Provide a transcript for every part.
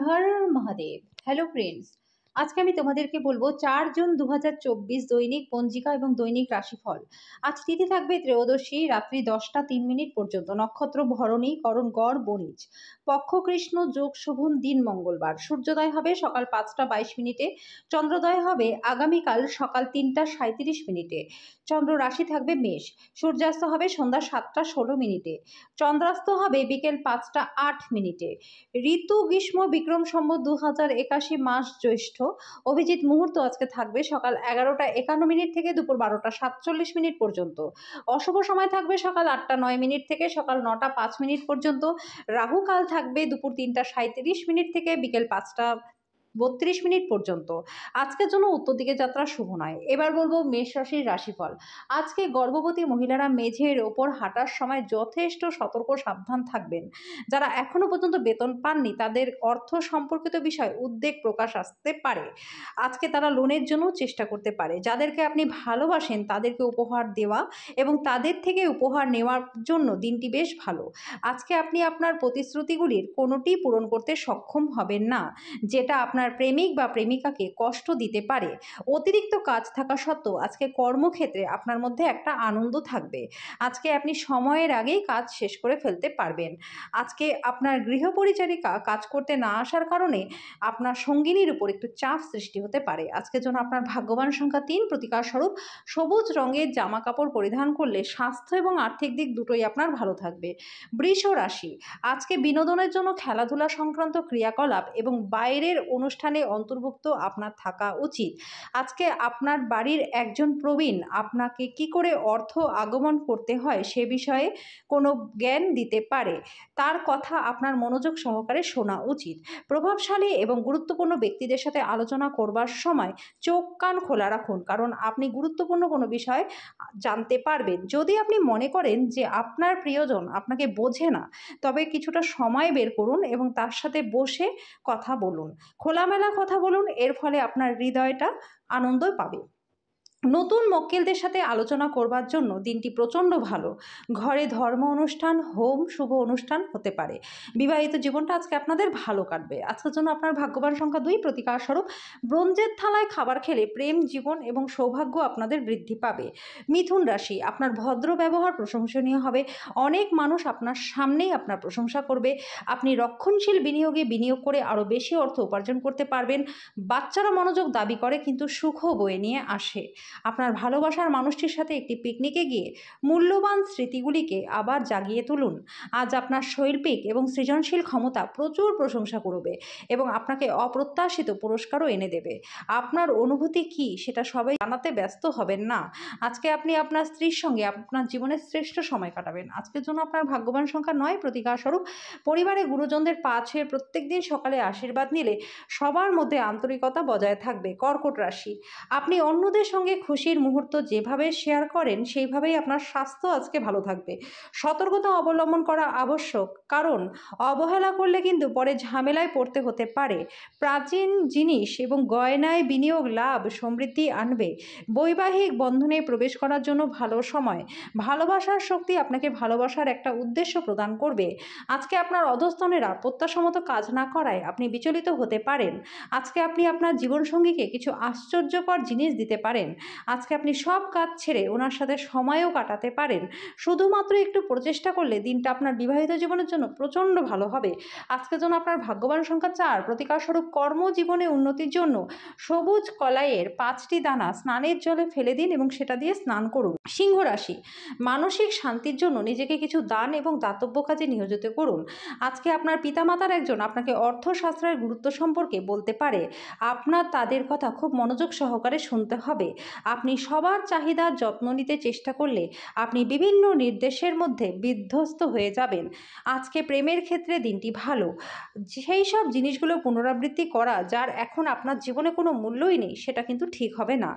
হর Mahadev. Hello friends, আজকে আমি তোমাদেরকে বলবো 4 জুন 2024 দৈনিক পঞ্জিকা এবং দৈনিক রাশিফল। আজ তিথি থাকবে ত্রয়োদশী, রাত্রি 10টা 3 মিনিট পর্যন্ত। নক্ষত্র ভরণী, করণ গড়, বণিজ, পক্ষ কৃষ্ণ, যোগ শোভন, দিন মঙ্গলবার। সূর্যোদয় হবে সকাল 5টা 22 মিনিটে, চন্দ্রোদয় হবে আগামীকাল সকাল 3টা 37 মিনিটে। চন্দ্র রাশি থাকবে মেষ, সূর্যাস্ত হবে সন্ধ্যা 7টা 16 মিনিটে, চন্দ্রাস্ত হবে বিকেল 5টা 8 মিনিটে। ঋতু গ্রীষ্ম, বিক্রম সম্বত 2081, মাস জ্যৈষ্ঠ। অভিজিৎ মুহূর্ত আজকে থাকবে সকাল 11টা 51 মিনিট থেকে দুপুর 12টা 47 মিনিট পর্যন্ত। অশুভ সময় থাকবে সকাল 8টা 9 মিনিট থেকে সকাল 9টা 5 মিনিট পর্যন্ত। রাহু কাল থাকবে দুপুর 3টা 37 মিনিট থেকে বিকেল 5টা 32 মিনিট পর্যন্ত। আজকের জন্য উত্তর দিকে যাত্রা শুভ নয়। এবার বলবো মেষ রাশির রাশিফল। আজকে গর্ভবতী মহিলারা মেঝের ওপর হাঁটার সময় যথেষ্ট সতর্ক সাবধান থাকবেন। যারা এখনো পর্যন্ত বেতন পাননি তাদের অর্থ সম্পর্কিত বিষয়ে উদ্বেগ প্রকাশ আসতে পারে। আজকে তারা লোনের জন্য চেষ্টা করতে পারে। যাদেরকে আপনি ভালোবাসেন তাদেরকে উপহার দেওয়া এবং তাদের থেকে উপহার নেওয়ার জন্য দিনটি বেশ ভালো। আজকে আপনি আপনার প্রতিশ্রুতিগুলির কোনোটি পূরণ করতে সক্ষম হবেন না, যেটা আপনার প্রেমিক বা প্রেমিকাকে কষ্ট দিতে পারে। অতিরিক্ত কাজ থাকা সত্ত্বেও আজকে কর্মক্ষেত্রে আপনার মধ্যে একটা আনন্দ থাকবে। আজকে আপনি সময়ের আগেই কাজ শেষ করে ফেলতে পারবেন। আজকে আপনার গৃহপরিচারিকা কাজ করতে না আসার কারণে আপনার সঙ্গিনীর উপর একটু চাপ সৃষ্টি হতে পারে। আজকের জন্য আপনার ভাগ্যবান সংখ্যা 3, প্রতিকার স্বরূপ সবুজ রঙের জামা কাপড় পরিধান করলে স্বাস্থ্য এবং আর্থিক দিক দুটোই আপনার ভালো থাকবে। বৃষ রাশি, আজকে বিনোদনের জন্য খেলাধুলা সংক্রান্ত ক্রিয়াকলাপ এবং বাইরের অনুষ্ঠানে অন্তর্ভুক্ত আপনার থাকা উচিত। আজকে আপনার বাড়ির একজন প্রবীণ আপনাকে কি করে অর্থ আগমন করতে হয় সে বিষয়ে কোনো জ্ঞান দিতে পারে। তার কথা আপনার মনোযোগ সহকারে শোনা উচিত। প্রভাবশালী এবং গুরুত্বপূর্ণ ব্যক্তিদের সাথে আলোচনা করবার সময় চোখ কান খোলা রাখুন, কারণ আপনি গুরুত্বপূর্ণ কোনো বিষয় জানতে পারবেন। যদি আপনি মনে করেন যে আপনার প্রিয়জন আপনাকে বোঝে না, তবে কিছুটা সময় বের করুন এবং তার সাথে বসে কথা বলুন, খোলামেলা কথা বলুন। এর ফলে আপনার হৃদয়টা আনন্দ পাবে। নতুন মক্কেলদের সাথে আলোচনা করবার জন্য দিনটি প্রচণ্ড ভালো। ঘরে ধর্ম অনুষ্ঠান, হোম, শুভ অনুষ্ঠান হতে পারে। বিবাহিত জীবনটা আজকে আপনাদের ভালো কাটবে। আজকের জন্য আপনার ভাগ্যবান সংখ্যা 2, প্রতিকার স্বরূপ ব্রোঞ্জের থালায় খাবার খেলে প্রেম জীবন এবং সৌভাগ্য আপনাদের বৃদ্ধি পাবে। মিথুন রাশি, আপনার ভদ্র ব্যবহার প্রশংসনীয় হবে। অনেক মানুষ আপনার সামনেই আপনার প্রশংসা করবে। আপনি রক্ষণশীল বিনিয়োগে বিনিয়োগ করে আরও বেশি অর্থ উপার্জন করতে পারবেন। বাচ্চারা মনোযোগ দাবি করে কিন্তু সুখও বয়ে নিয়ে আসে। আপনার ভালোবাসার মানুষটির সাথে একটি পিকনিকে গিয়ে মূল্যবান স্মৃতিগুলিকে আবার জাগিয়ে তুলুন। আজ আপনার শৈল্পিক এবং সৃজনশীল ক্ষমতা প্রচুর প্রশংসা করবে এবং আপনাকে অপ্রত্যাশিত পুরস্কারও এনে দেবে। আপনার অনুভূতি কি সেটা সবাই জানাতে ব্যস্ত হবেন না। আজকে আপনি আপনার স্ত্রীর সঙ্গে আপনার জীবনের শ্রেষ্ঠ সময় কাটাবেন। আজকের জন্য আপনার ভাগ্যবান সংখ্যা 9, প্রতিকার স্বরূপ পরিবারে গুরুজনদের পা ছুঁয়ে প্রত্যেক দিন সকালে আশীর্বাদ নিলে সবার মধ্যে আন্তরিকতা বজায় থাকবে। কর্কট রাশি, আপনি অন্যদের সঙ্গে খুশির মুহূর্ত যেভাবে শেয়ার করেন সেইভাবেই আপনার স্বাস্থ্য আজকে ভালো থাকবে। সতর্কতা অবলম্বন করা আবশ্যক, কারণ অবহেলা করলে কিন্তু পরে ঝামেলায় পড়তে হতে পারে। প্রাচীন জিনিস এবং গয়নায় বিনিয়োগ লাভ সমৃদ্ধি আনবে। বৈবাহিক বন্ধনে প্রবেশ করার জন্য ভালো সময়। ভালোবাসার শক্তি আপনাকে ভালোবাসার একটা উদ্দেশ্য প্রদান করবে। আজকে আপনার অধস্তনেরা প্রত্যাশামতো কাজ না করায় আপনি বিচলিত হতে পারেন। আজকে আপনি আপনার জীবনসঙ্গীকে কিছু আশ্চর্যকর জিনিস দিতে পারেন। আজকে আপনি সব কাজ ছেড়ে ওনার সাথে সময়ও কাটাতে পারেন। শুধুমাত্র একটু প্রচেষ্টা করলে দিনটা আপনার বিবাহিত জীবনের জন্য প্রচণ্ড ভালো হবে। আজকের জন্য আপনার ভাগ্যবান সংখ্যা 4, প্রতিকার স্বরূপ কর্মজীবনে উন্নতির জন্য সবুজ কলাইয়ের 5টি দানা স্নানের জলে ফেলে দিন এবং সেটা দিয়ে স্নান করুন। সিংহ রাশি, মানসিক শান্তির জন্য নিজেকে কিছু দান এবং দাতব্য কাজে নিয়োজিত করুন। আজকে আপনার পিতামাতার একজন আপনাকে অর্থশাস্ত্রের গুরুত্ব সম্পর্কে বলতে পারে। আপনার তাদের কথা খুব মনোযোগ সহকারে শুনতে হবে। আপনি সবার চাহিদার যত্ন নিতে চেষ্টা করলে আপনি বিভিন্ন নির্দেশের মধ্যে বিধ্বস্ত হয়ে যাবেন। আজকে প্রেমের ক্ষেত্রে দিনটি ভালো। সেই সব জিনিসগুলো পুনরাবৃত্তি করা যার এখন আপনার জীবনে কোনো মূল্যই নেই সেটা কিন্তু ঠিক হবে না।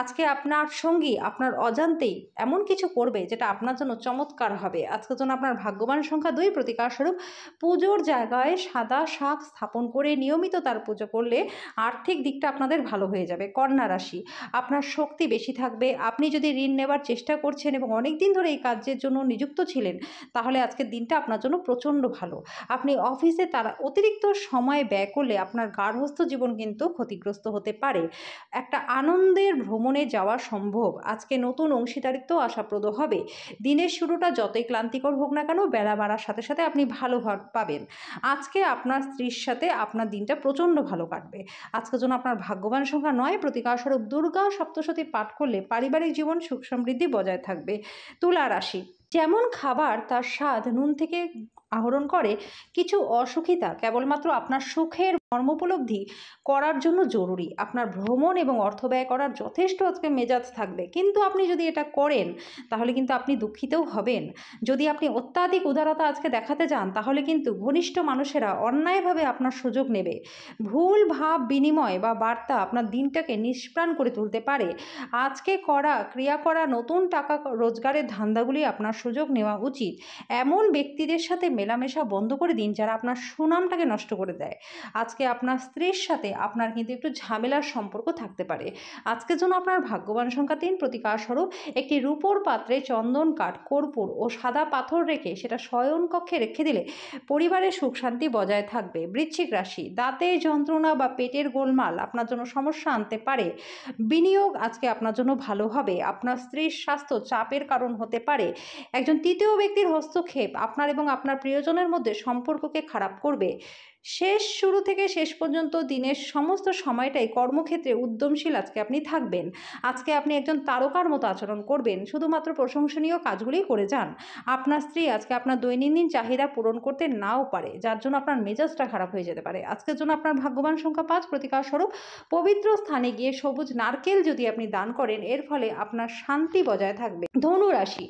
আজকে আপনার সঙ্গী আপনার অজান্তেই এমন কিছু করবে যেটা আপনার জন্য চমৎকার হবে। আজকের জন্য আপনার ভাগ্যবান সংখ্যা 2, প্রতিকার স্বরূপ পুজোর জায়গায় সাদা শাক স্থাপন করে নিয়মিত তার পুজো করলে আর্থিক দিকটা আপনাদের ভালো হয়ে যাবে। কন্যা রাশি, আপনার শক্তি বেশি থাকবে। আপনি যদি ঋণ নেবার চেষ্টা করছেন এবং অনেক দিন ধরে এই কাজের জন্য নিযুক্ত ছিলেন, তাহলে আজকের দিনটা আপনার জন্য প্রচণ্ড ভালো। আপনি অফিসে তারা অতিরিক্ত সময় ব্যয় করলে আপনার গার্হস্থ্য জীবন কিন্তু ক্ষতিগ্রস্ত হতে পারে। একটা আনন্দের ভ্রমণে যাওয়া সম্ভব। আজকে নতুন অংশীদারিত্ব আশাপ্রদ হবে। দিনের শুরুটা যতই ক্লান্তিকর হোক না কেন, বেলা বাড়ার সাথে সাথে আপনি ভালো পাবেন। আজকে আপনার স্ত্রীর সাথে আপনার দিনটা প্রচণ্ড ভালো কাটবে। আজকের জন্য আপনার ভাগ্যবান সংখ্যা ৯, প্রতিকারস্বরূপ দুর্গা সপ্তশতী পাঠ করলে পারিবারিক জীবন সুখ সমৃদ্ধি বজায় থাকবে। তুলা রাশি, যেমন খাবার তার স্বাদ নুন থেকে আহরণ করে, কিছু অসুখিতা কেবলমাত্র আপনার সুখের মর্মোপলব্ধি করার জন্য জরুরি। আপনার ভ্রমণ এবং অর্থ ব্যয় করার যথেষ্ট আজকে মেজাজ থাকবে, কিন্তু আপনি যদি এটা করেন তাহলে কিন্তু আপনি দুঃখিতও হবেন। যদি আপনি অত্যাধিক উদারতা আজকে দেখাতে যান, তাহলে কিন্তু ঘনিষ্ঠ মানুষেরা অন্যায়ভাবে আপনার সুযোগ নেবে। ভুল ভাব বিনিময় বা বার্তা আপনার দিনটাকে নিষ্প্রাণ করে তুলতে পারে। আজকে ক্রিয়া করা নতুন টাকা রোজগারের ধান্দাগুলি আপনার সুযোগ নেওয়া উচিত। এমন ব্যক্তিদের সাথে মেলামেশা বন্ধ করে দিন যারা আপনার সুনামটাকে নষ্ট করে দেয়। আজকে আপনার স্ত্রীর সাথে আপনার কিন্তু একটু ঝামেলার সম্পর্ক থাকতে পারে। আজকের জন্য আপনার ভাগ্যবান সংখ্যা ৩, প্রতিকারস্বরূপ একটি রূপোর পাত্রে চন্দন কাঠ, কর্পূর ও সাদা পাথর রেখে সেটা শয়নকক্ষে রেখে দিলে পরিবারের সুখ শান্তি বজায় থাকবে। বৃশ্চিক রাশি, দাঁতের যন্ত্রণা বা পেটের গোলমাল আপনার জন্য সমস্যা আনতে পারে। বিনিয়োগ আজকে আপনার জন্য ভালো হবে। আপনার স্ত্রীর স্বাস্থ্য চাপের কারণ হতে পারে। একজন তৃতীয় ব্যক্তির হস্তক্ষেপ আপনার এবং আপনার প্রিয়জনের মধ্যে সম্পর্ককে খারাপ করবে। শুরু থেকে শেষ পর্যন্ত দিনের সমস্ত সময়টাই কর্মক্ষেত্রে উদ্যমশীল আজকে আপনি থাকবেন। আজকে আপনি একজন তারকার মতো আচরণ করবেন। শুধুমাত্র প্রশংসনীয় কাজগুলি করে যান। আপনার স্ত্রী আজকে আপনার দৈনন্দিন চাহিদা পূরণ করতে নাও পারে, যার জন্য আপনার মেজাজটা খারাপ হয়ে যেতে পারে। আজকের জন্য আপনার ভাগ্যবান সংখ্যা ৫, প্রতিকারস্বরূপ পবিত্র স্থানে গিয়ে সবুজ নারকেল যদি আপনি দান করেন, এর ফলে আপনার শান্তি বজায় থাকবে। ধনু রাশি,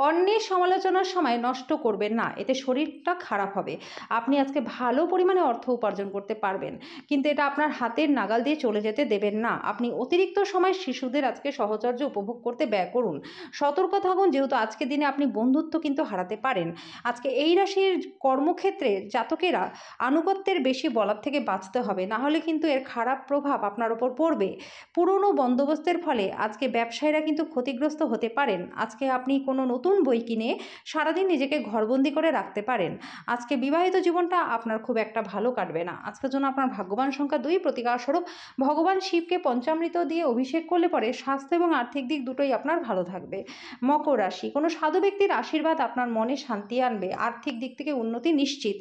অন্যের সমালোচনার সময় নষ্ট করবেন না, এতে শরীরটা খারাপ হবে। আপনি আজকে ভালো পরিমাণে অর্থ উপার্জন করতে পারবেন, কিন্তু এটা আপনার হাতের নাগাল দিয়ে চলে যেতে দেবেন না। আপনি অতিরিক্ত সময় শিশুদের আজকে সহচর্য উপভোগ করতে ব্যয় করুন। সতর্ক থাকুন, যেহেতু আজকের দিনে আপনি বন্ধুত্ব কিন্তু হারাতে পারেন। আজকে এই রাশির কর্মক্ষেত্রে জাতকেরা আনুগত্যের বেশি বলার থেকে বাঁচতে হবে, না হলে কিন্তু এর খারাপ প্রভাব আপনার ওপর পড়বে। পুরনো বন্দোবস্তের ফলে আজকে ব্যবসায়ীরা কিন্তু ক্ষতিগ্রস্ত হতে পারেন। আজকে আপনি কোনো নতুন বই কিনে সারাদিন নিজেকে ঘরবন্দি করে রাখতে পারেন। আজকে বিবাহিত জীবনটা আপনার খুব একটা ভালো কাটবে না। আজকের জন্য আপনার ভাগ্যবান সংখ্যা ২, প্রতিকারস্বরূপ ভগবান শিবকে পঞ্চামৃত দিয়ে অভিষেক করলে পরে স্বাস্থ্য এবং আর্থিক দিক দুটোই আপনার ভালো থাকবে। মকর রাশি, কোনো সাধু ব্যক্তির আশীর্বাদ আপনার মনে শান্তি আনবে। আর্থিক দিক থেকে উন্নতি নিশ্চিত।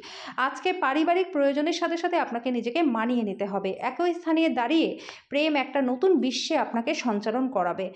আজকে পারিবারিক প্রয়োজনের সাথে সাথে আপনাকে নিজেকে মানিয়ে নিতে হবে। একই স্থানে দাঁড়িয়ে প্রেম একটা নতুন বিশ্বে আপনাকে সঞ্চালন করাবে।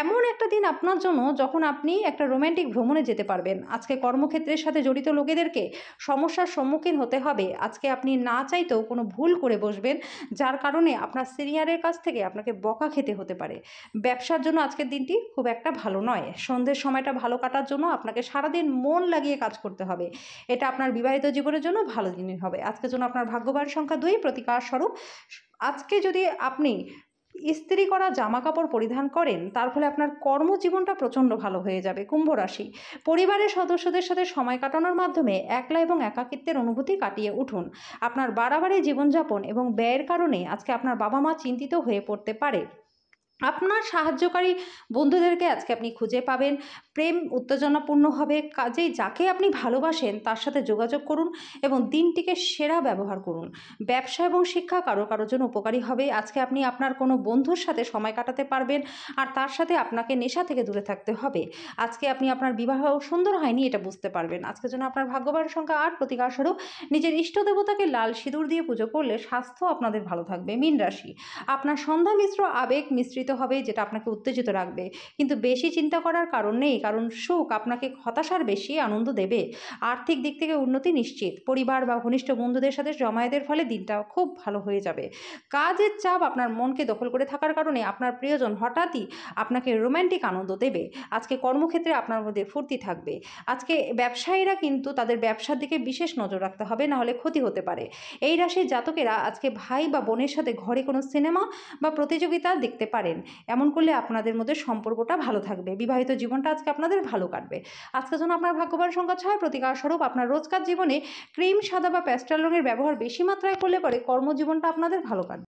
এমন একটা দিন আপনার জন্য যখন আপনি একটা রোম্যান্টিক ভ্রমণে যেতে পারবেন। আজকে কর্মক্ষেত্রের সাথে জড়িত লোকেদেরকে সমস্যার সম্মুখীন হতে হবে। আজকে আপনি না চাইতেও কোনো ভুল করে বসবেন, যার কারণে আপনার সিনিয়রের কাছ থেকে আপনাকে বকা খেতে হতে পারে। ব্যবসার জন্য আজকের দিনটি খুব একটা ভালো নয়। সন্ধ্যের সময়টা ভালো কাটার জন্য আপনাকে সারাদিন মন লাগিয়ে কাজ করতে হবে। এটা আপনার বিবাহিত জীবনের জন্য ভালো দিন হবে। আজকের জন্য আপনার ভাগ্যবান সংখ্যা ২, প্রতিকারস্বরূপ আজকে যদি আপনি ইস্ত্রি করা জামা কাপড় পরিধান করেন, তার ফলে আপনার কর্মজীবনটা প্রচণ্ড ভালো হয়ে যাবে। কুম্ভ রাশি, পরিবারের সদস্যদের সাথে সময় কাটানোর মাধ্যমে একলা এবং একাকিত্বের অনুভূতি কাটিয়ে উঠুন। আপনার বাড়াবাড়ি জীবনযাপন এবং ব্যয়ের কারণে আজকে আপনার বাবা মা চিন্তিত হয়ে পড়তে পারে। আপনার সাহায্যকারী বন্ধুদেরকে আজকে আপনি খুঁজে পাবেন। প্রেম উত্তেজনাপূর্ণ হবে। কাজেই যাকে আপনি ভালোবাসেন তার সাথে যোগাযোগ করুন এবং দিনটিকে সেরা ব্যবহার করুন। ব্যবসা এবং শিক্ষা কারোর জন্য উপকারী হবে। আজকে আপনি আপনার কোনো বন্ধুর সাথে সময় কাটাতে পারবেন, আর তার সাথে আপনাকে নেশা থেকে দূরে থাকতে হবে। আজকে আপনি আপনার বিবাহ সুন্দর হয়নি এটা বুঝতে পারবেন। আজকের জন্য আপনার ভাগ্যবান সংখ্যা ৮, প্রতিকারস্বরূপ নিজের ইষ্ট দেবতাকে লাল সিঁদুর দিয়ে পুজো করলে স্বাস্থ্য আপনাদের ভালো থাকবে। মীন রাশি, আপনার সন্ধ্যা মিশ্র আবেগ মিশ্রিত হবে, যেটা আপনাকে উত্তেজিত রাখবে, কিন্তু বেশি চিন্তা করার কারণ নেই, কারণ সুখ আপনাকে হতাশার বেশি আনন্দ দেবে। আর্থিক দিক থেকে উন্নতি নিশ্চিত। পরিবার বা ঘনিষ্ঠ বন্ধুদের সাথে জমায়েতের ফলে দিনটা খুব ভালো হয়ে যাবে। কাজের চাপ আপনার মনকে দখল করে থাকার কারণে আপনার প্রিয়জন হঠাৎই আপনাকে রোম্যান্টিক আনন্দ দেবে। আজকে কর্মক্ষেত্রে আপনার মধ্যে ফুর্তি থাকবে। আজকে ব্যবসায়ীরা কিন্তু তাদের ব্যবসার দিকে বিশেষ নজর রাখতে হবে, না হলে ক্ষতি হতে পারে। এই রাশির জাতকেরা আজকে ভাই বা বোনের সাথে ঘরে কোনো সিনেমা বা প্রতিযোগিতা দেখতে পারেন। এমন করলে আপনাদের মধ্যে সম্পর্কটা ভালো থাকবে। বিবাহিত জীবনটা আজকে আপনাদের ভালো কাটবে। আজকের জন্য আপনার ভাগ্যবান সংখ্যা ৬, প্রতিকারস্বরূপ আপনার রোজকার জীবনে ক্রিম, সাদা বা প্যাস্টেল রঙের ব্যবহার বেশি মাত্রায় করলে পরে কর্মজীবনটা আপনাদের ভালো কাটবে।